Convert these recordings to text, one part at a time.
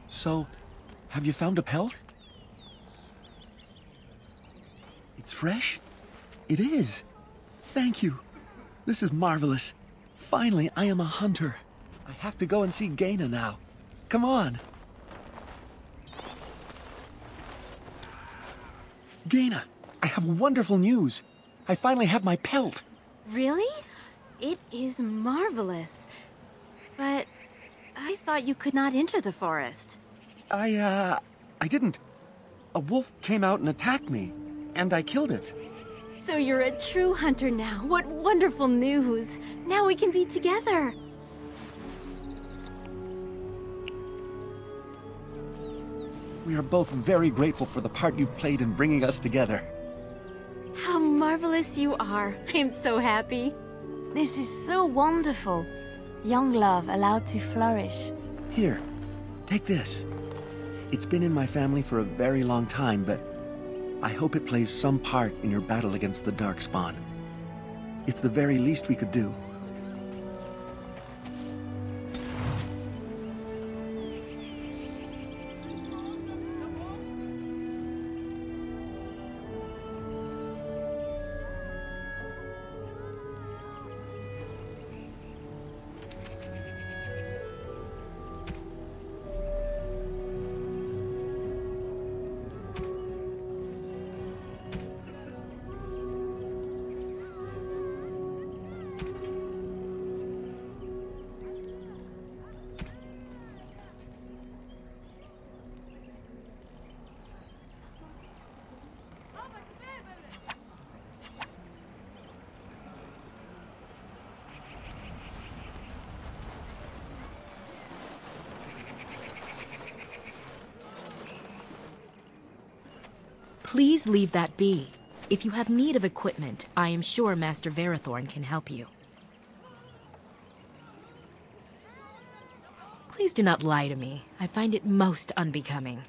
So, have you found a pelt? It's fresh? It is. Thank you. This is marvelous. Finally, I am a hunter. I have to go and see Gaina now. Come on. Gaina, I have wonderful news. I finally have my pelt. Really? It is marvelous. But I thought you could not enter the forest. I didn't. A wolf came out and attacked me, and I killed it. So you're a true hunter now. What wonderful news. Now we can be together. We are both very grateful for the part you've played in bringing us together. How marvelous you are. I am so happy. This is so wonderful. Young love allowed to flourish. Here, take this. It's been in my family for a very long time, but I hope it plays some part in your battle against the Darkspawn. It's the very least we could do. Please leave that be. If you have need of equipment, I am sure Master Verathorn can help you. Please do not lie to me. I find it most unbecoming.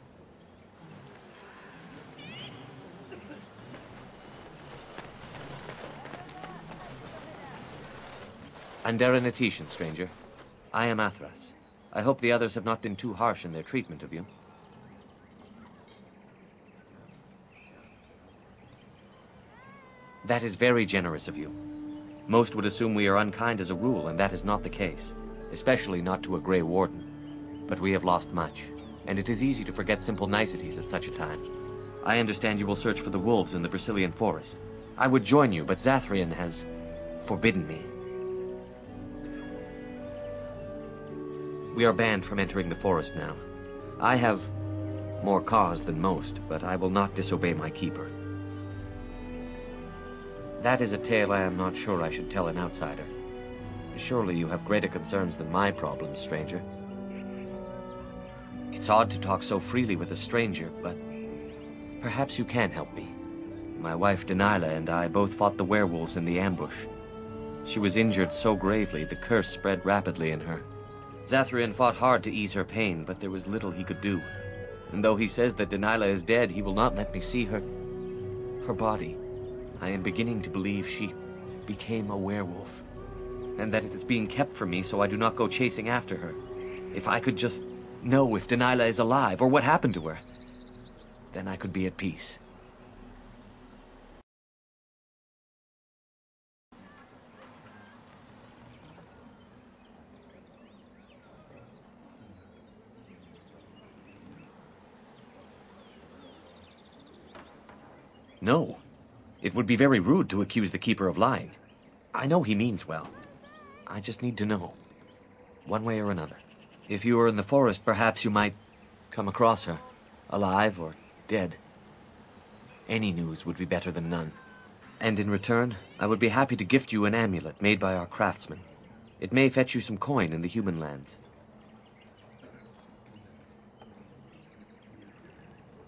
Andera Natishan, stranger. I am Athras. I hope the others have not been too harsh in their treatment of you. That is very generous of you. Most would assume we are unkind as a rule, and that is not the case. Especially not to a Grey Warden. But we have lost much, and it is easy to forget simple niceties at such a time. I understand you will search for the wolves in the Brecilian forest. I would join you, but Zathrian has forbidden me. We are banned from entering the forest now. I have more cause than most, but I will not disobey my keeper. That is a tale I am not sure I should tell an outsider. Surely you have greater concerns than my problems, stranger. It's odd to talk so freely with a stranger, but perhaps you can help me. My wife Denilah and I both fought the werewolves in the ambush. She was injured so gravely, the curse spread rapidly in her. Zathrian fought hard to ease her pain, but there was little he could do. And though he says that Denilah is dead, he will not let me see her body. I am beginning to believe she became a werewolf, and that it is being kept from me so I do not go chasing after her. If I could just know if Denilah is alive, or what happened to her, then I could be at peace. No. It would be very rude to accuse the Keeper of lying. I know he means well. I just need to know, one way or another. If you were in the forest, perhaps you might come across her, alive or dead. Any news would be better than none. And in return, I would be happy to gift you an amulet made by our craftsman. It may fetch you some coin in the human lands.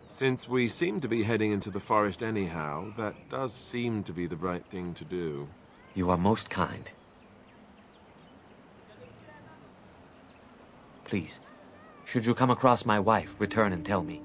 Since we seem to be heading into the forest anyhow, that does seem to be the right thing to do. You are most kind. Please, should you come across my wife, return and tell me.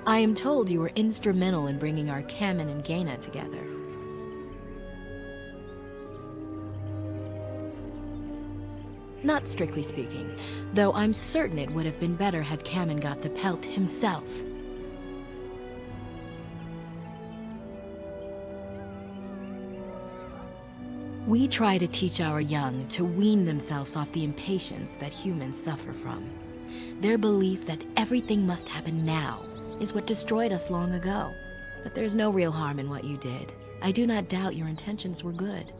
I am told you were instrumental in bringing our Kamen and Gaina together. Not strictly speaking, though I'm certain it would have been better had Kamen got the pelt himself. We try to teach our young to wean themselves off the impatience that humans suffer from. Their belief that everything must happen now is what destroyed us long ago. But there's no real harm in what you did. I do not doubt your intentions were good.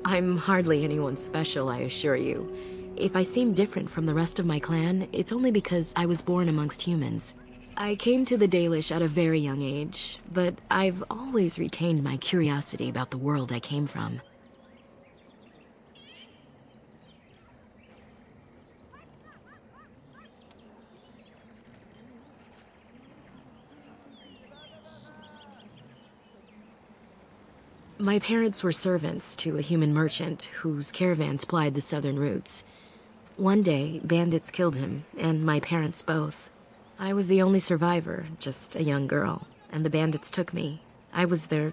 I'm hardly anyone special, I assure you. If I seem different from the rest of my clan, it's only because I was born amongst humans. I came to the Dalish at a very young age, but I've always retained my curiosity about the world I came from. My parents were servants to a human merchant whose caravans plied the southern routes. One day, bandits killed him, and my parents both. I was the only survivor, just a young girl, and the bandits took me. I was their...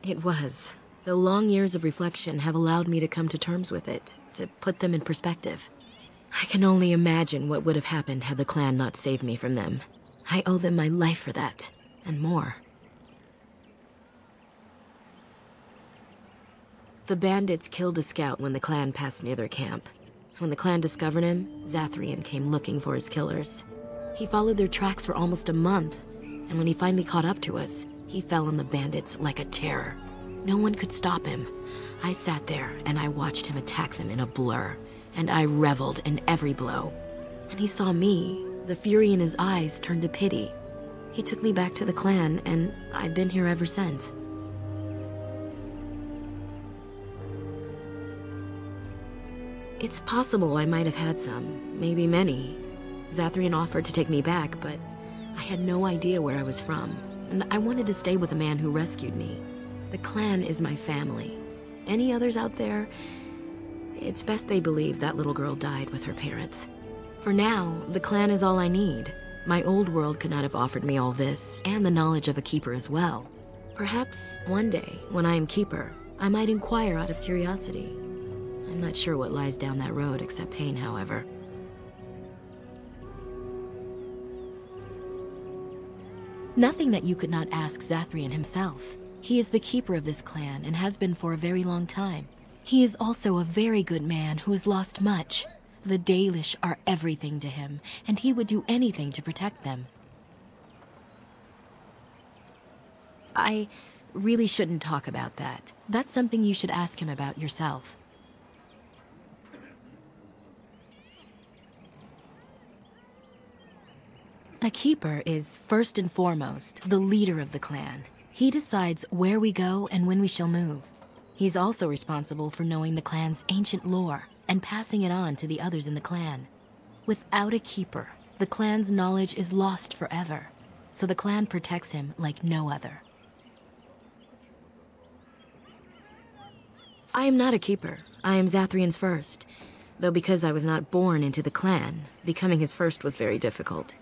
It was. The long years of reflection have allowed me to come to terms with it, to put them in perspective. I can only imagine what would have happened had the clan not saved me from them. I owe them my life for that, and more. The bandits killed a scout when the clan passed near their camp. When the clan discovered him, Zathrian came looking for his killers. He followed their tracks for almost a month, and when he finally caught up to us, he fell on the bandits like a terror. No one could stop him. I sat there and I watched him attack them in a blur, and I reveled in every blow. When he saw me, the fury in his eyes turned to pity. He took me back to the clan, and I've been here ever since. It's possible I might have had some, maybe many. Zathrian offered to take me back, but I had no idea where I was from, and I wanted to stay with the man who rescued me. The clan is my family. Any others out there, it's best they believe that little girl died with her parents. For now, the clan is all I need. My old world could not have offered me all this, and the knowledge of a keeper as well. Perhaps one day, when I am keeper, I might inquire out of curiosity. I'm not sure what lies down that road except pain, however. Nothing that you could not ask Zathrian himself. He is the keeper of this clan and has been for a very long time. He is also a very good man who has lost much. The Dalish are everything to him, and he would do anything to protect them. I really shouldn't talk about that. That's something you should ask him about yourself. A keeper is, first and foremost, the leader of the clan. He decides where we go and when we shall move. He's also responsible for knowing the clan's ancient lore and passing it on to the others in the clan. Without a keeper, the clan's knowledge is lost forever, so the clan protects him like no other. I am not a keeper. I am Zathrian's first, though because I was not born into the clan, becoming his first was very difficult.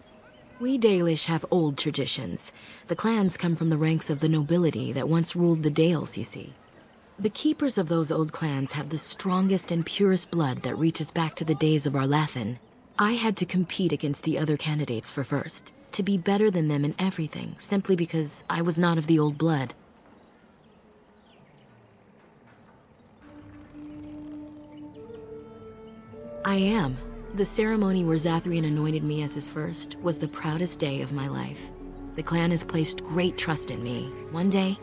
We Dalish have old traditions. The clans come from the ranks of the nobility that once ruled the Dales, you see. The keepers of those old clans have the strongest and purest blood that reaches back to the days of Arlathan. I had to compete against the other candidates for first, to be better than them in everything, simply because I was not of the old blood. I am. The ceremony where Zathrian anointed me as his first was the proudest day of my life. The clan has placed great trust in me. One day,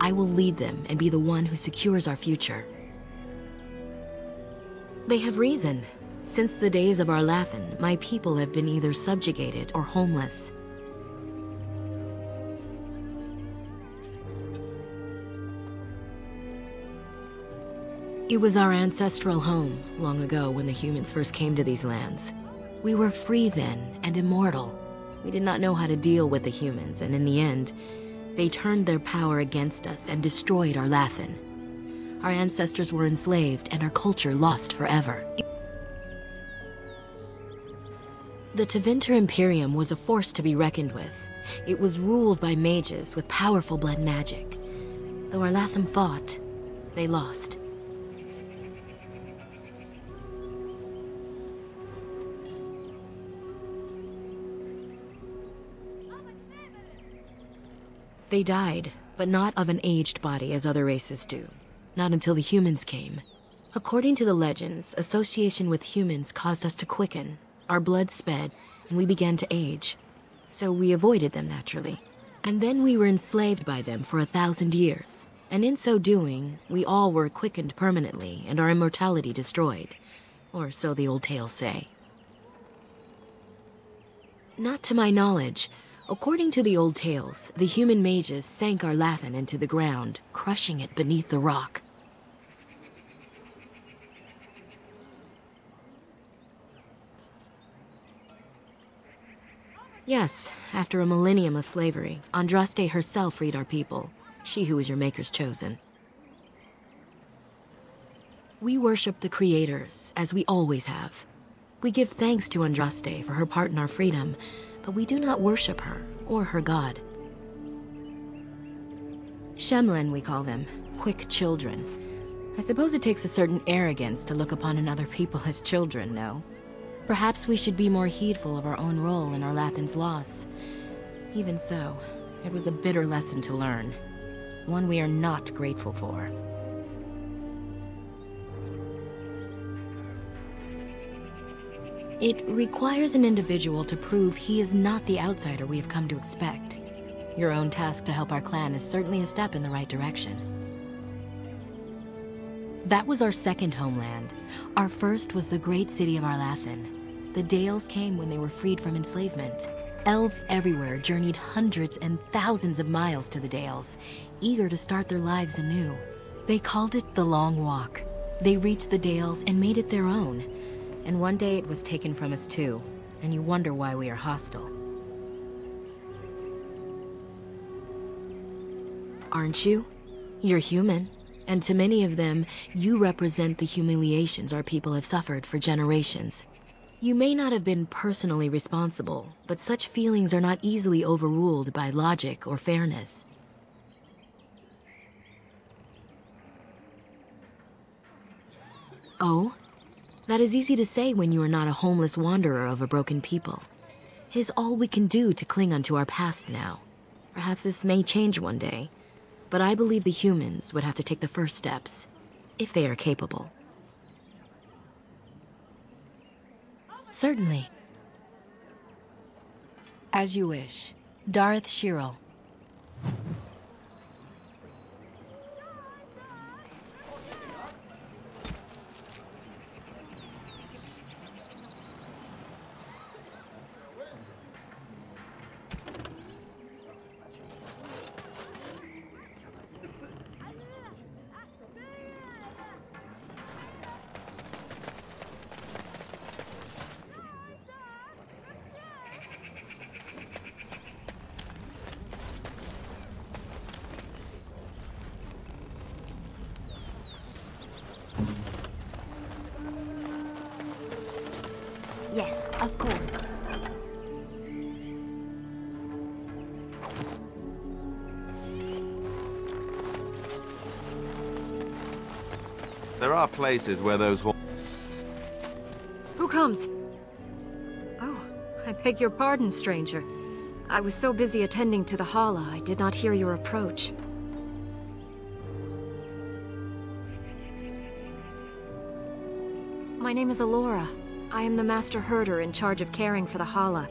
I will lead them and be the one who secures our future. They have reason. Since the days of Arlathan, my people have been either subjugated or homeless. It was our ancestral home, long ago when the humans first came to these lands. We were free then, and immortal. We did not know how to deal with the humans, and in the end, they turned their power against us and destroyed our Lathan. Our ancestors were enslaved, and our culture lost forever. The Tevinter Imperium was a force to be reckoned with. It was ruled by mages with powerful blood magic. Though our Lathan fought, they lost. They died, but not of an aged body as other races do. Not until the humans came. According to the legends, association with humans caused us to quicken. Our blood sped, and we began to age. So we avoided them naturally. And then we were enslaved by them for 1,000 years. And in so doing, we all were quickened permanently and our immortality destroyed. Or so the old tales say. Not to my knowledge. According to the old tales, the human mages sank our Lathan into the ground, crushing it beneath the rock. Yes, after a millennium of slavery, Andraste herself freed our people, she who was your maker's chosen. We worship the creators, as we always have. We give thanks to Andraste for her part in our freedom, but we do not worship her, or her god. Shemlen, we call them, quick children. I suppose it takes a certain arrogance to look upon another people as children, no? Perhaps we should be more heedful of our own role in our Lathan's loss. Even so, it was a bitter lesson to learn. One we are not grateful for. It requires an individual to prove he is not the outsider we have come to expect. Your own task to help our clan is certainly a step in the right direction. That was our second homeland. Our first was the great city of Arlathan. The Dales came when they were freed from enslavement. Elves everywhere journeyed hundreds and thousands of miles to the Dales, eager to start their lives anew. They called it the Long Walk. They reached the Dales and made it their own. And one day it was taken from us too, and you wonder why we are hostile. Aren't you? You're human, and to many of them, you represent the humiliations our people have suffered for generations. You may not have been personally responsible, but such feelings are not easily overruled by logic or fairness. Oh? That is easy to say when you are not a homeless wanderer of a broken people. It is all we can do to cling onto our past now. Perhaps this may change one day, but I believe the humans would have to take the first steps, if they are capable. Certainly. As you wish. Dareth Shirel. Yes, of course. There are places where those Who comes? Oh, I beg your pardon, stranger. I was so busy attending to the Hala, I did not hear your approach. My name is Alora. I am the Master Herder in charge of caring for the Hala.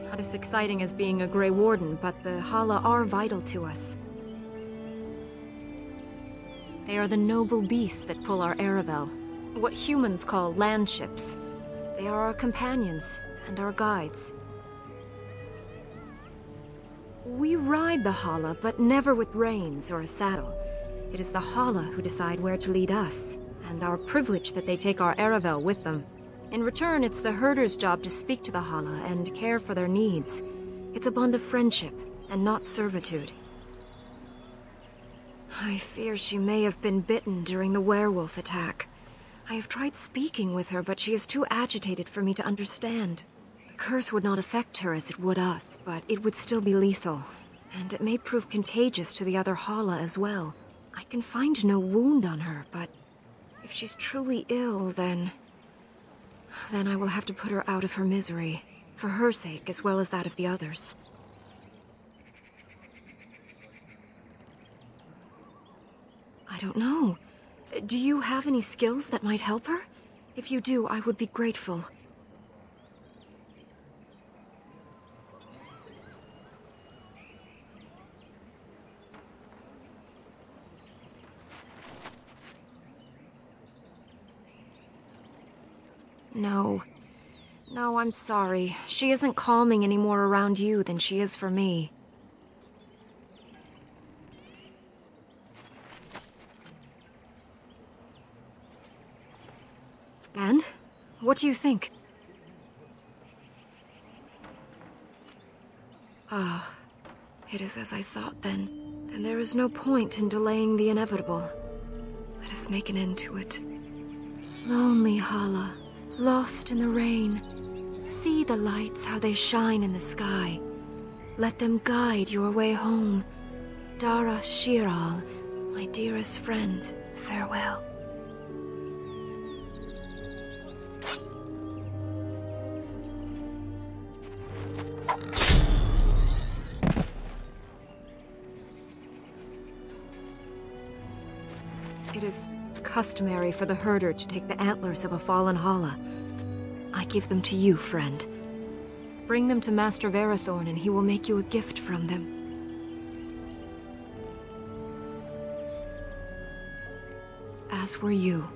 Not as exciting as being a Grey Warden, but the Hala are vital to us. They are the noble beasts that pull our Aravel, what humans call landships. They are our companions and our guides. We ride the Hala, but never with reins or a saddle. It is the Hala who decide where to lead us, and our privilege that they take our Aravel with them. In return, it's the herder's job to speak to the Hala and care for their needs. It's a bond of friendship, and not servitude. I fear she may have been bitten during the werewolf attack. I have tried speaking with her, but she is too agitated for me to understand. The curse would not affect her as it would us, but it would still be lethal. And it may prove contagious to the other Hala as well. I can find no wound on her, but if she's truly ill, then I will have to put her out of her misery. For her sake, as well as that of the others. I don't know. Do you have any skills that might help her? If you do, I would be grateful. No. No, I'm sorry. She isn't calming any more around you than she is for me. And? What do you think? Ah, it is as I thought then. Then there is no point in delaying the inevitable. Let us make an end to it. Lonely Hala, lost in the rain. See the lights, how they shine in the sky. Let them guide your way home. Dara Shiral, my dearest friend, farewell. It is customary for the herder to take the antlers of a fallen Hala. I give them to you, friend. Bring them to Master Verathorn and he will make you a gift from them. As were you.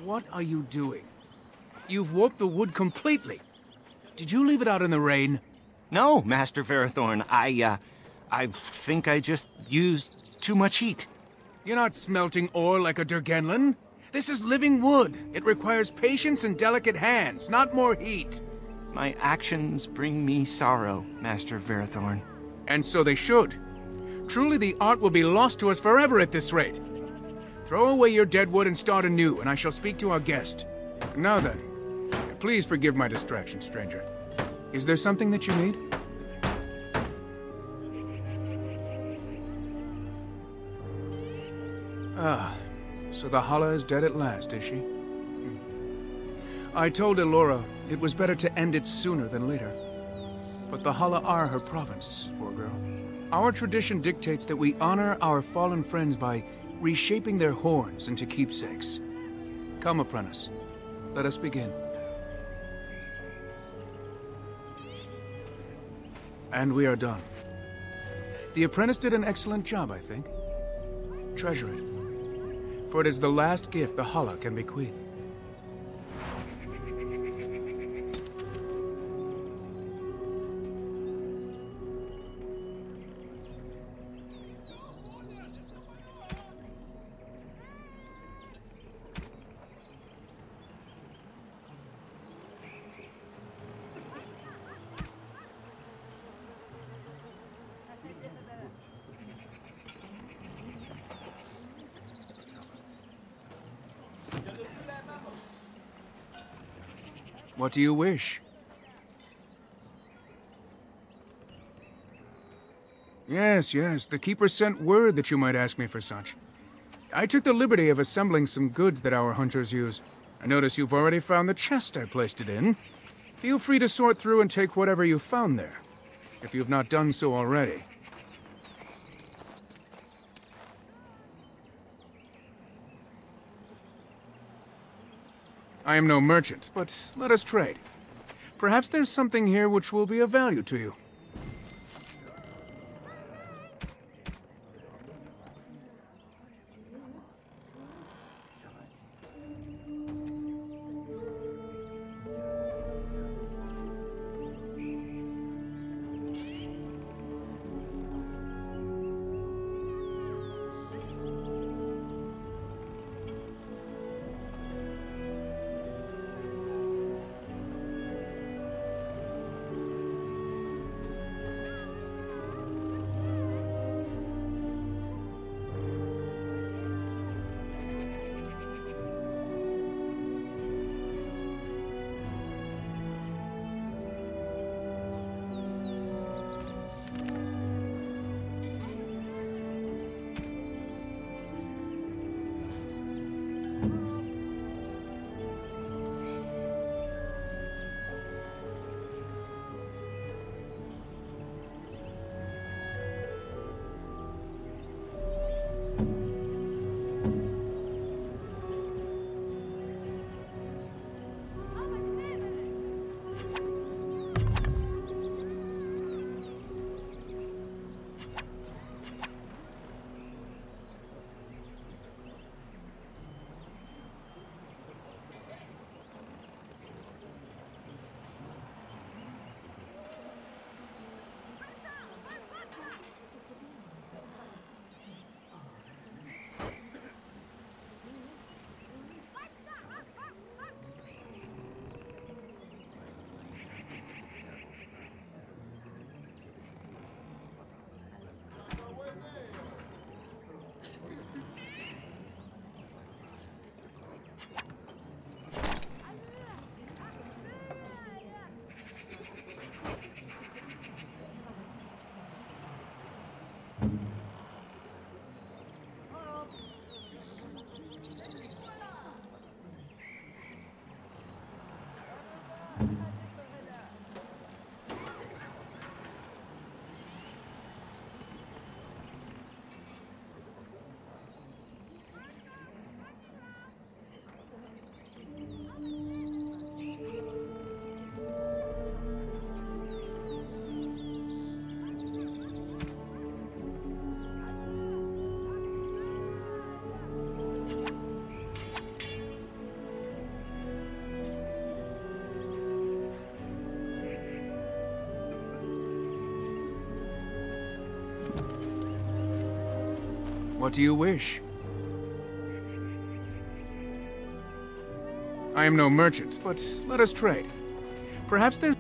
What are you doing? You've warped the wood completely. Did you leave it out in the rain? No, Master Verathorn. I think I just used too much heat. You're not smelting ore like a Durgenlin. This is living wood. It requires patience and delicate hands, not more heat. My actions bring me sorrow, Master Verathorn. And so they should. Truly the art will be lost to us forever at this rate. Throw away your dead wood and start anew, and I shall speak to our guest. Now then, please forgive my distraction, stranger. Is there something that you need? Ah, so the Hala is dead at last, is she? I told Elora it was better to end it sooner than later. But the Hala are her province, poor girl. Our tradition dictates that we honor our fallen friends by reshaping their horns into keepsakes. Come, apprentice. Let us begin. And we are done. The apprentice did an excellent job, I think. Treasure it. For it is the last gift the Hala can bequeath. What do you wish? Yes, yes, the Keeper sent word that you might ask me for such. I took the liberty of assembling some goods that our hunters use. I notice you've already found the chest I placed it in. Feel free to sort through and take whatever you found there, if you've not done so already. I am no merchant, but let us trade. Perhaps there's something here which will be of value to you. What do you wish? I am no merchant, but let us trade. Perhaps there's...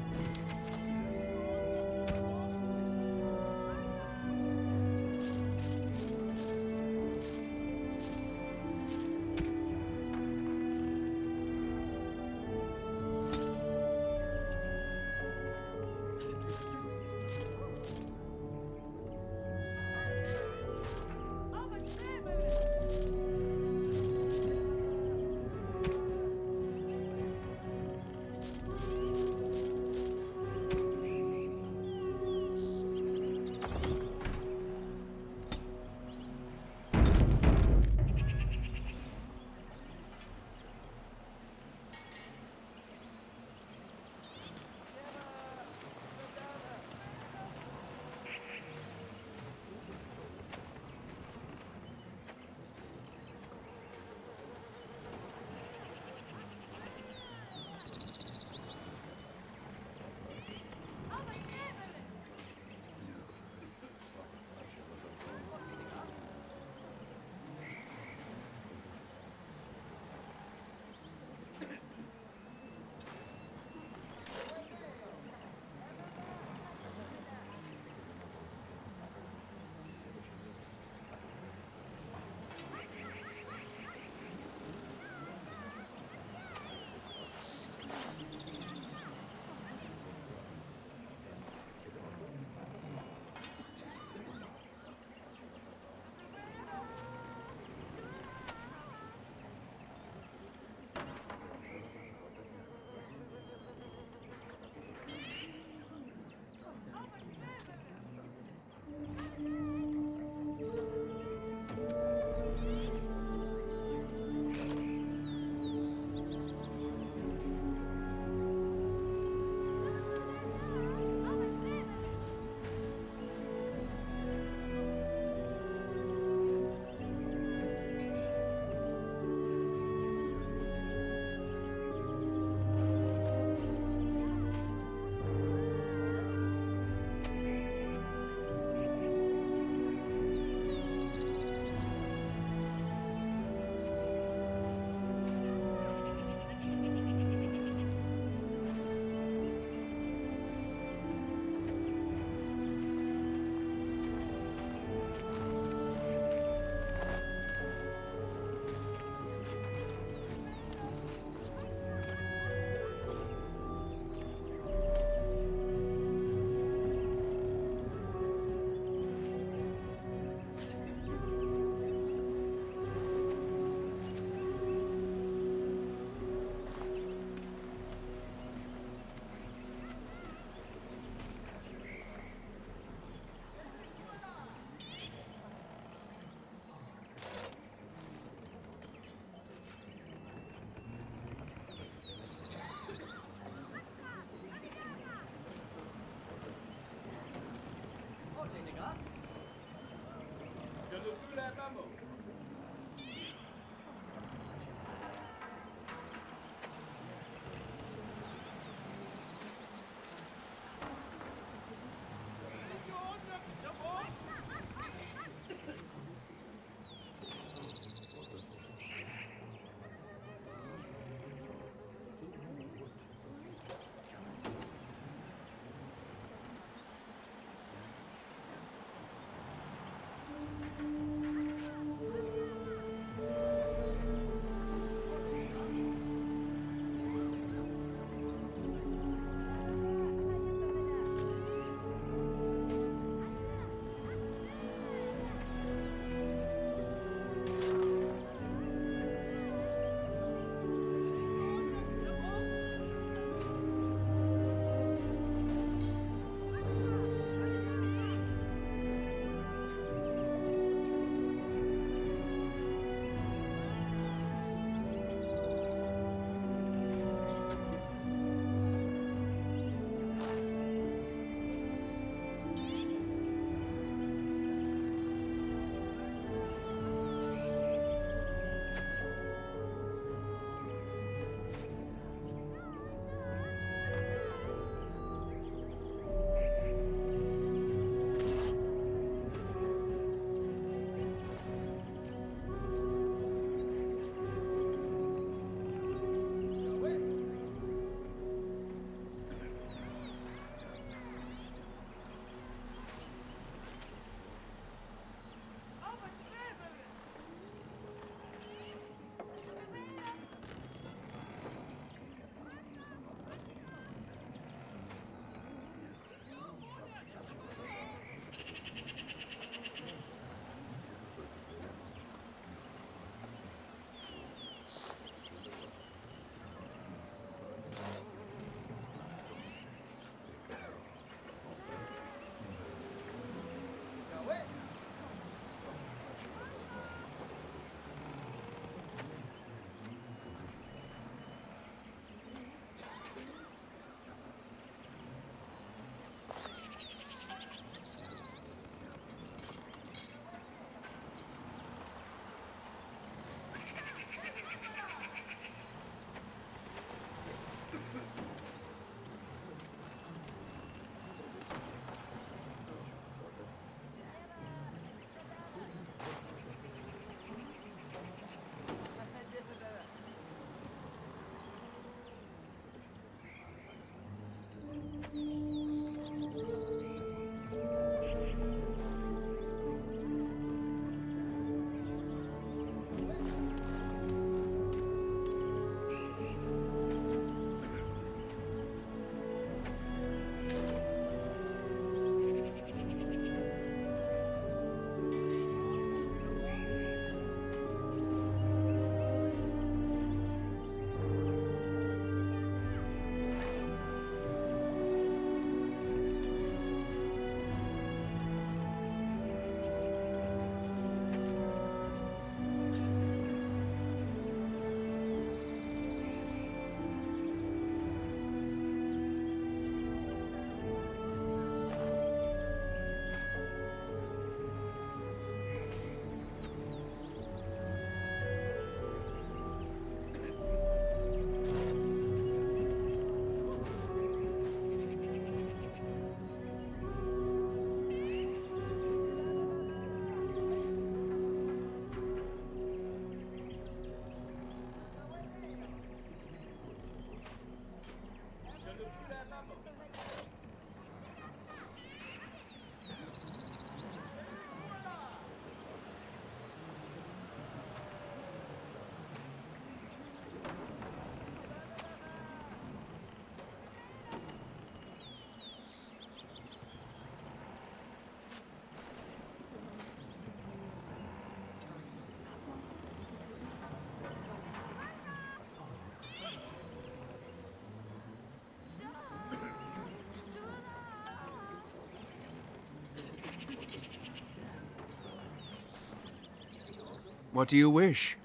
What do you wish?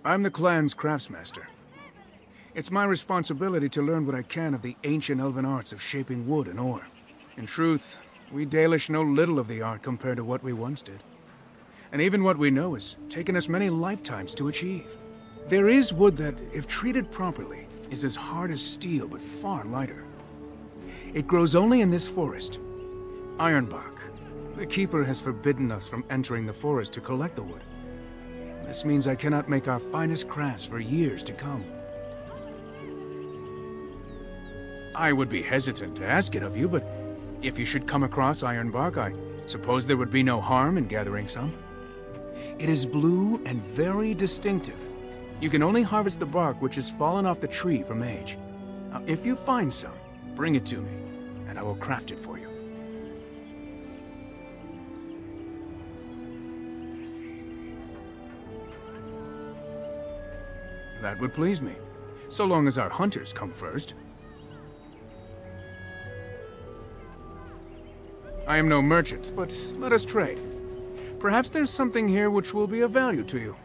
I'm the clan's craftsmaster. It's my responsibility to learn what I can of the ancient elven arts of shaping wood and ore. In truth, we Dalish know little of the art compared to what we once did. And even what we know has taken us many lifetimes to achieve. There is wood that, if treated properly, is as hard as steel but far lighter. It grows only in this forest, Ironbark. The Keeper has forbidden us from entering the forest to collect the wood. This means I cannot make our finest crafts for years to come. I would be hesitant to ask it of you, but if you should come across Ironbark, I suppose there would be no harm in gathering some. It is blue and very distinctive. You can only harvest the bark which has fallen off the tree from age. Now, if you find some, bring it to me, and I will craft it for you. That would please me, so long as our hunters come first. I am no merchant, but let us trade. Perhaps there's something here which will be of value to you.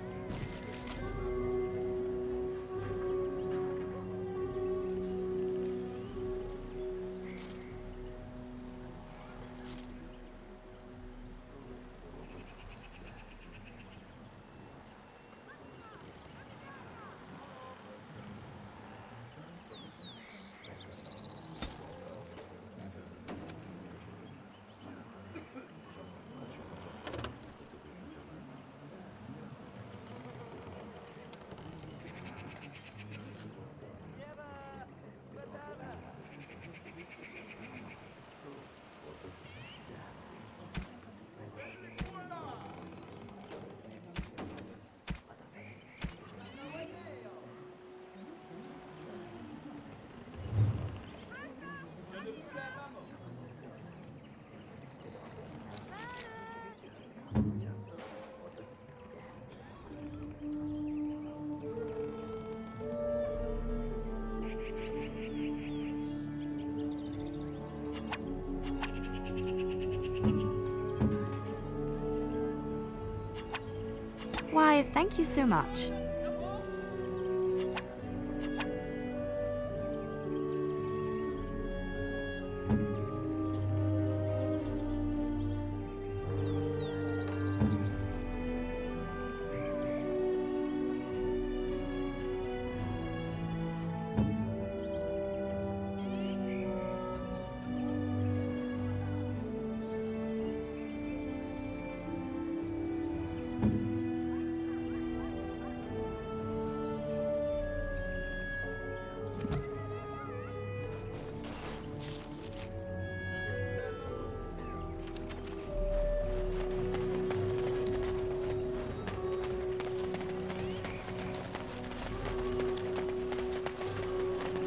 Why, thank you so much.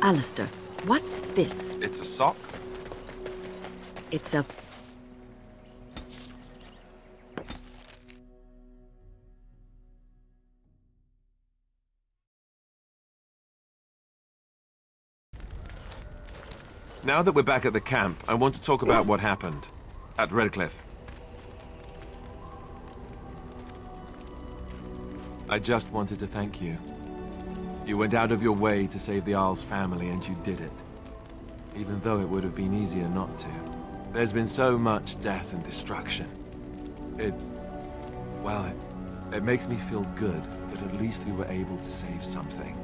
Alistair, what's this? It's a sock? It's a... Now that we're back at the camp, I want to talk about what happened at Redcliffe. I just wanted to thank you. You went out of your way to save the Isle's family, and you did it. Even though it would have been easier not to. There's been so much death and destruction. It makes me feel good that at least we were able to save something.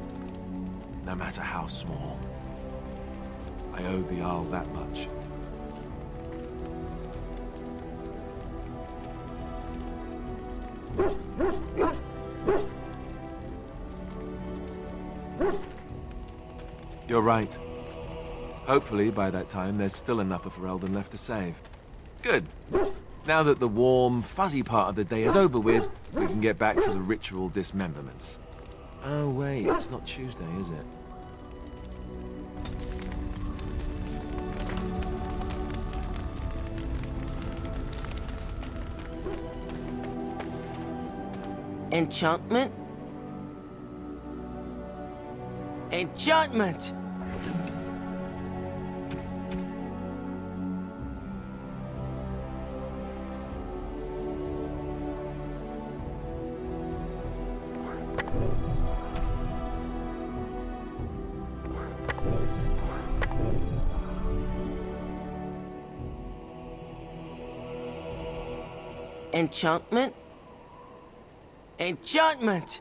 No matter how small. I owe the Isle that much. You're right. Hopefully, by that time, there's still enough of Ferelden left to save. Good. Now that the warm, fuzzy part of the day is over with, we can get back to the ritual dismemberments. Oh wait, it's not Tuesday, is it? Enchantment? Enchantment! Enchantment? Enchantment!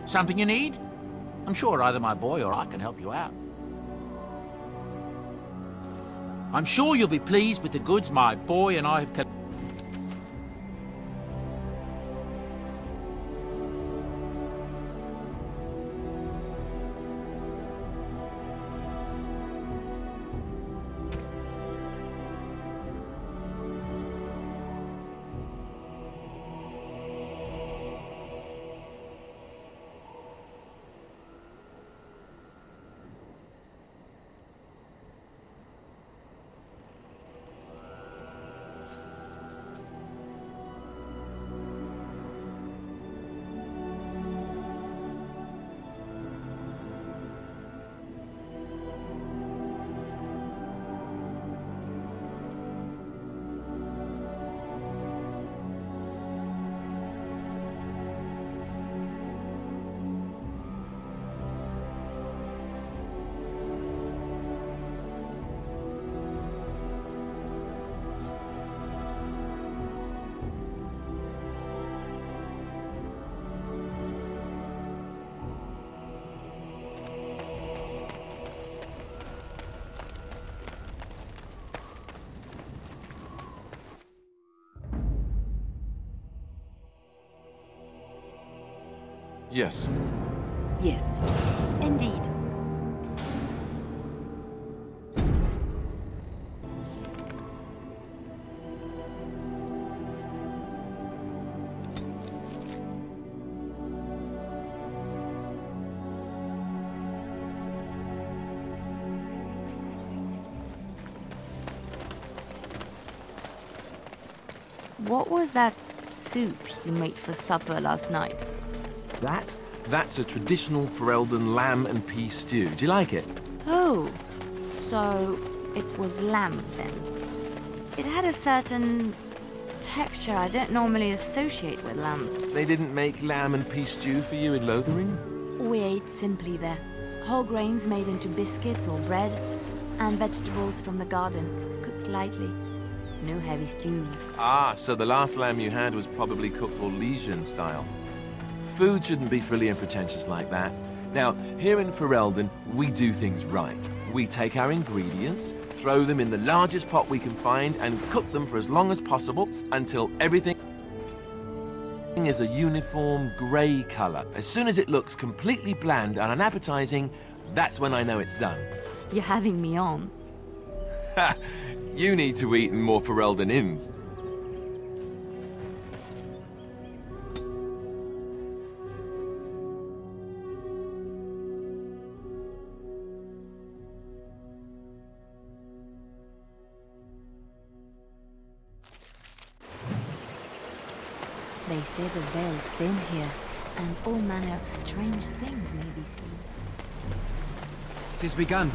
Something you need? I'm sure either my boy or I can help you out. I'm sure you'll be pleased with the goods my boy and I have collected. Yes. Yes. Indeed. What was that soup you made for supper last night? That's a traditional Ferelden lamb and pea stew. Do you like it? Oh, so it was lamb then. It had a certain texture I don't normally associate with lamb. They didn't make lamb and pea stew for you in Lothering? We ate simply there. Whole grains made into biscuits or bread, and vegetables from the garden, cooked lightly. No heavy stews. Ah, so the last lamb you had was probably cooked Orlesian style. Food shouldn't be frilly and pretentious like that. Now, here in Ferelden, we do things right. We take our ingredients, throw them in the largest pot we can find, and cook them for as long as possible until everything is a uniform grey colour. As soon as it looks completely bland and unappetizing, that's when I know it's done. You're having me on. Ha! You need to eat in more Ferelden inns. They say the veil's thin here, and all manner of strange things may be seen. 'Tis begun.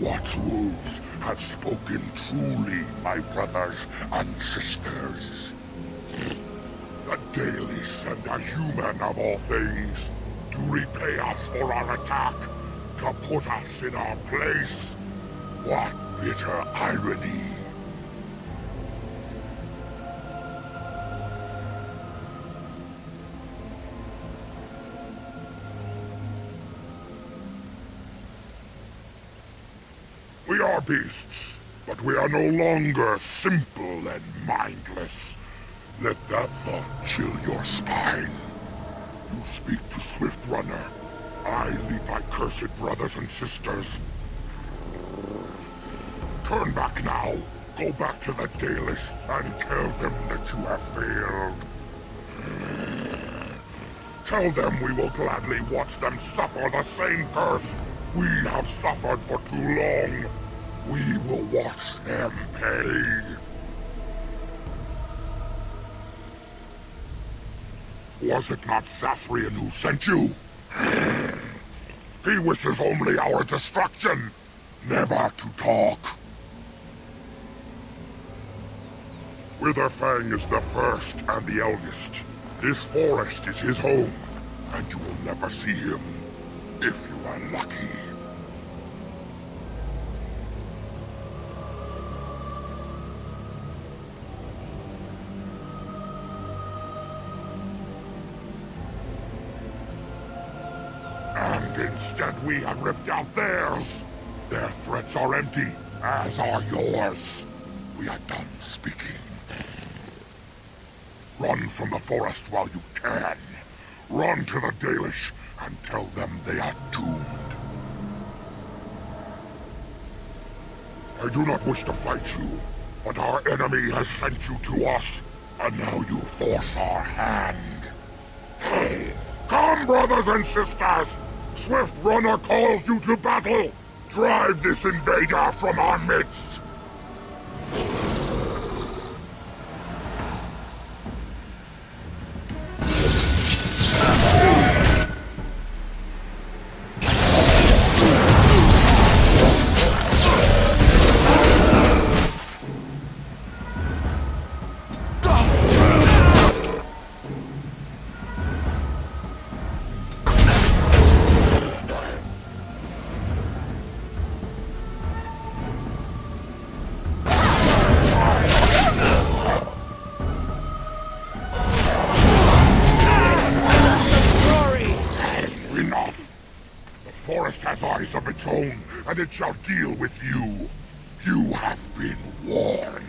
Watchwolves have spoken truly, my brothers and sisters. The Dalish sent a human of all things to repay us for our attack, to put us in our place. What bitter irony. We are beasts, but we are no longer simple and mindless. Let that thought chill your spine. You speak to Swift Runner. I lead my cursed brothers and sisters. Turn back now. Go back to the Dalish and tell them that you have failed. Tell them we will gladly watch them suffer the same curse we have suffered for too long. We will watch them pay. Was it not Zathrian who sent you? He wishes only our destruction, never to talk. Witherfang is the first and the eldest. This forest is his home, and you will never see him, if you are lucky. And instead we have ripped out theirs. Their threats are empty, as are yours. We are done speaking. Run from the forest while you can. Run to the Dalish and tell them they are doomed. I do not wish to fight you, but our enemy has sent you to us, and now you force our hand. Come, brothers and sisters! Swift Runner calls you to battle! Drive this invader from our midst! Eyes of its own, and it shall deal with you. You have been warned.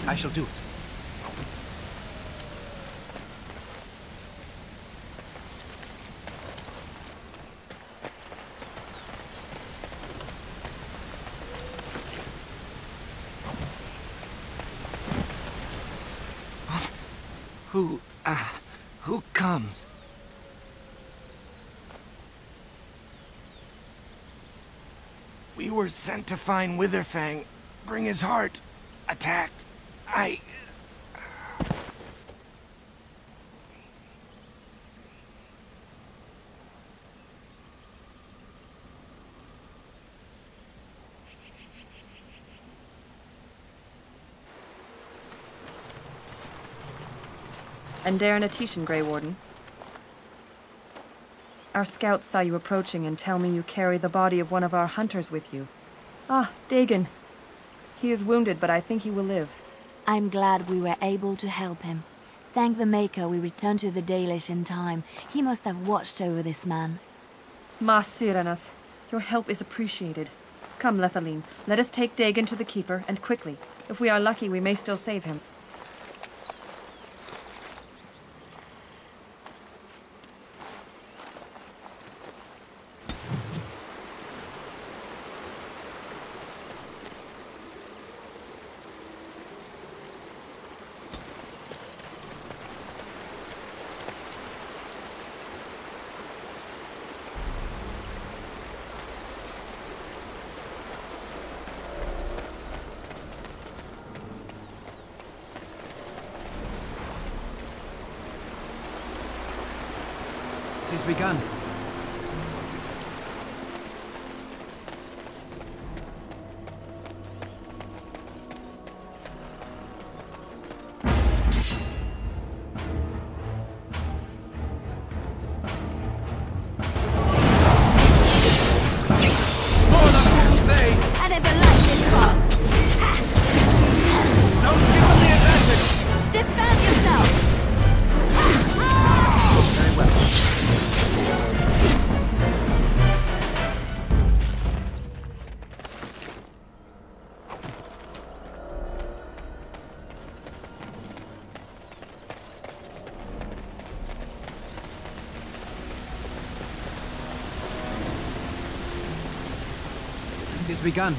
I shall do it. Who comes? We were sent to find Witherfang, bring his heart. Attacked. And Darren Atishan, Grey Warden. Our scouts saw you approaching and tell me you carry the body of one of our hunters with you. Ah, Dagon. He is wounded, but I think he will live. I'm glad we were able to help him. Thank the Maker we returned to the Dalish in time. He must have watched over this man. Ma Sirenas, your help is appreciated. Come, Lethaline, let us take Dagon to the Keeper, and quickly. If we are lucky, we may still save him. It has begun. It has begun.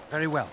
Very well.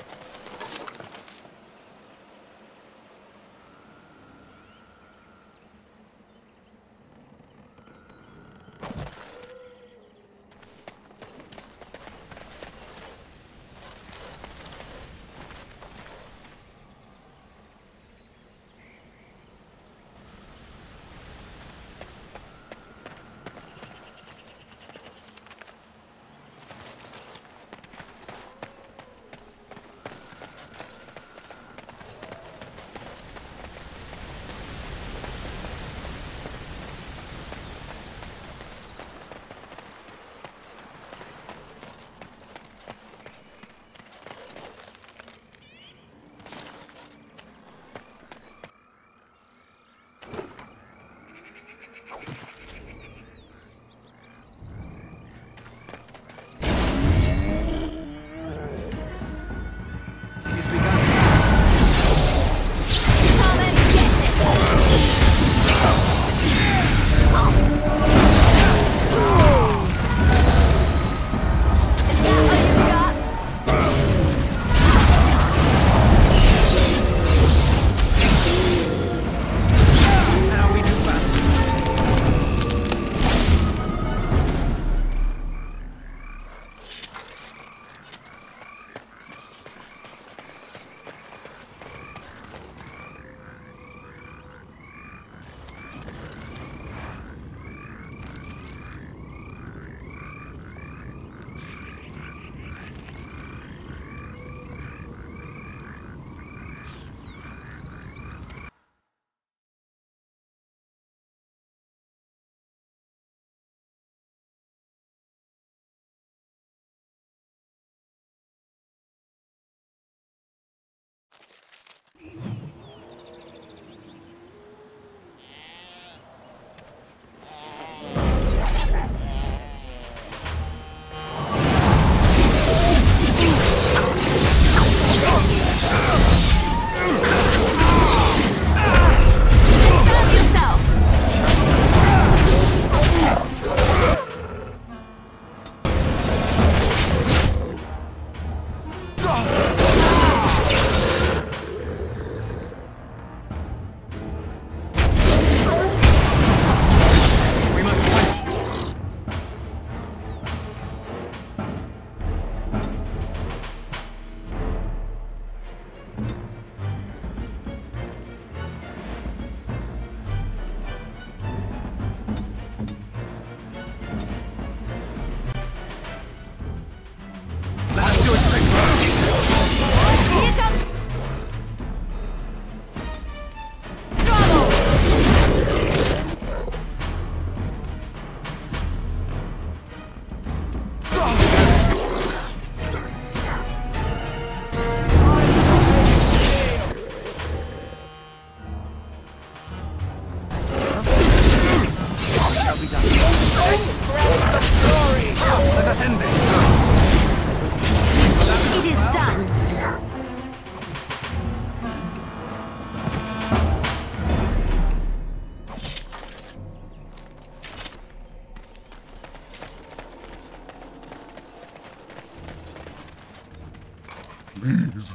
Please.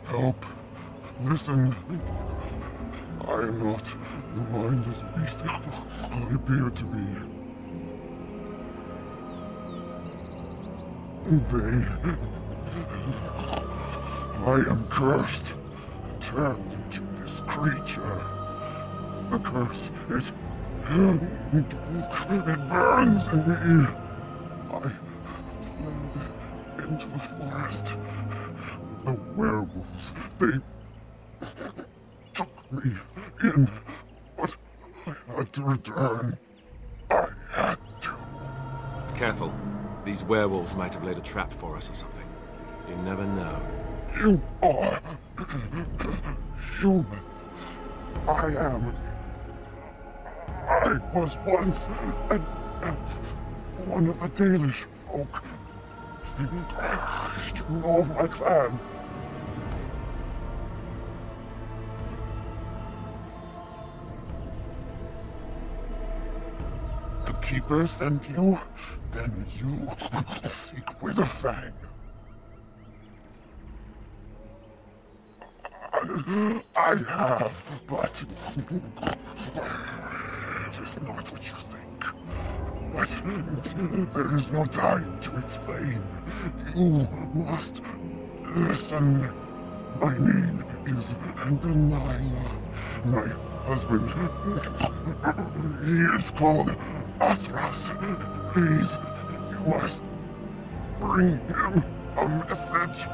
Help. Listen. I am not the mindless beast I appear to be. I am cursed. Turned into this creature. The curse, it burns in me. I fled into the forest. The werewolves, they took me in, but I had to return. I had to. Careful. These werewolves might have laid a trap for us or something. You never know. You are human. I was once an elf, one of the Dalish folk. You know of my clan. The keep Keeper sent you? Then you seek Witherfang. I have, but it is not what you think. But there is no time to explain. You must listen. My name is Delilah. My husband, he is called Athras. Please, you must bring him a message.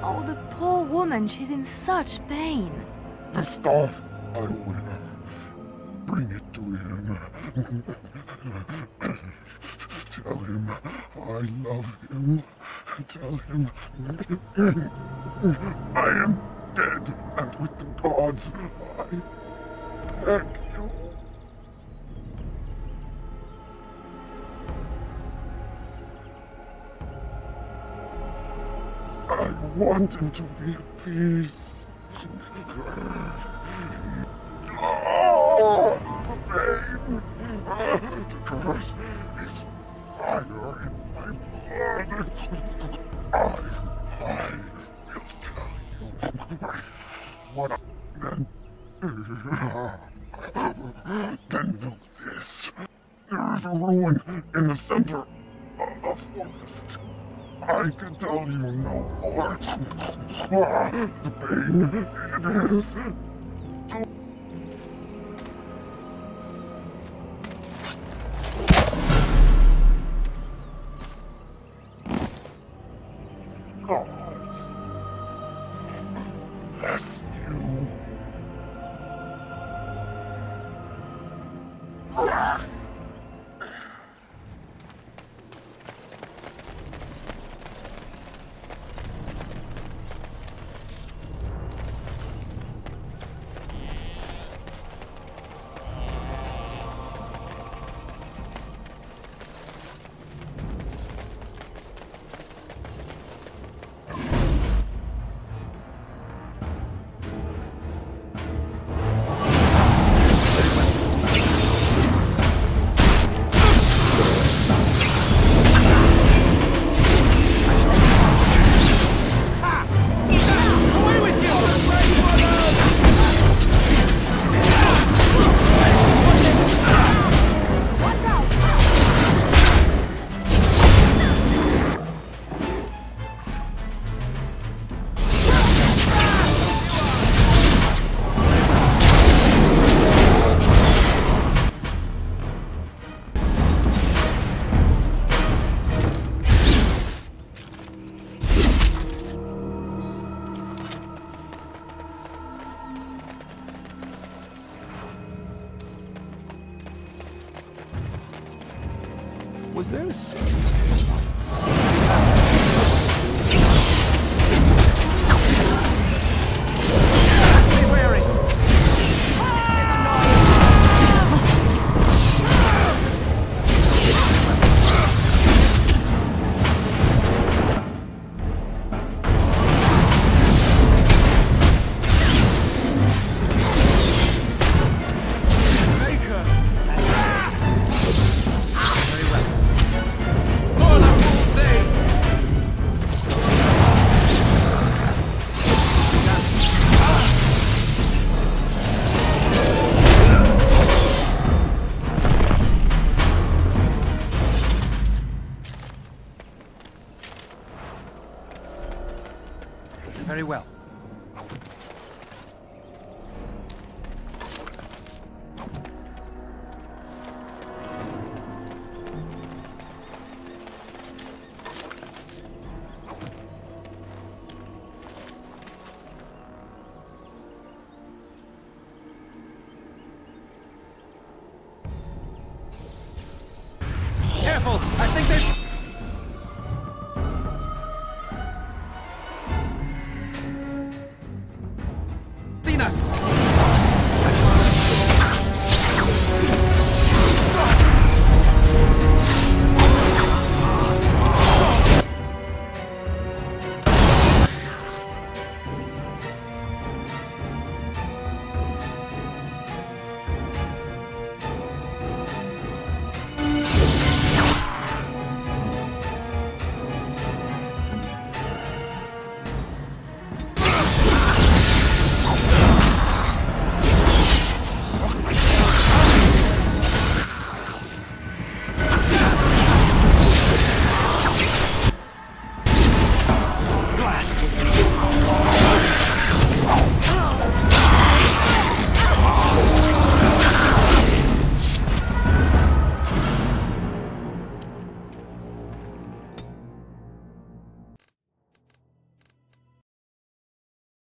Oh, the poor woman, she's in such pain. The staff, I will bring it to him. Tell him I love him. Tell him I am dead, and with the gods, I beg you. I want him to be at peace. Oh, the pain! The curse is fire in my blood. I will tell you what I then know this. There is a ruin in the center of the forest. I can tell you no more. The pain, it is gods. Bless you. Was there a scene? Very well. Careful! I think there's... seen us! bastard!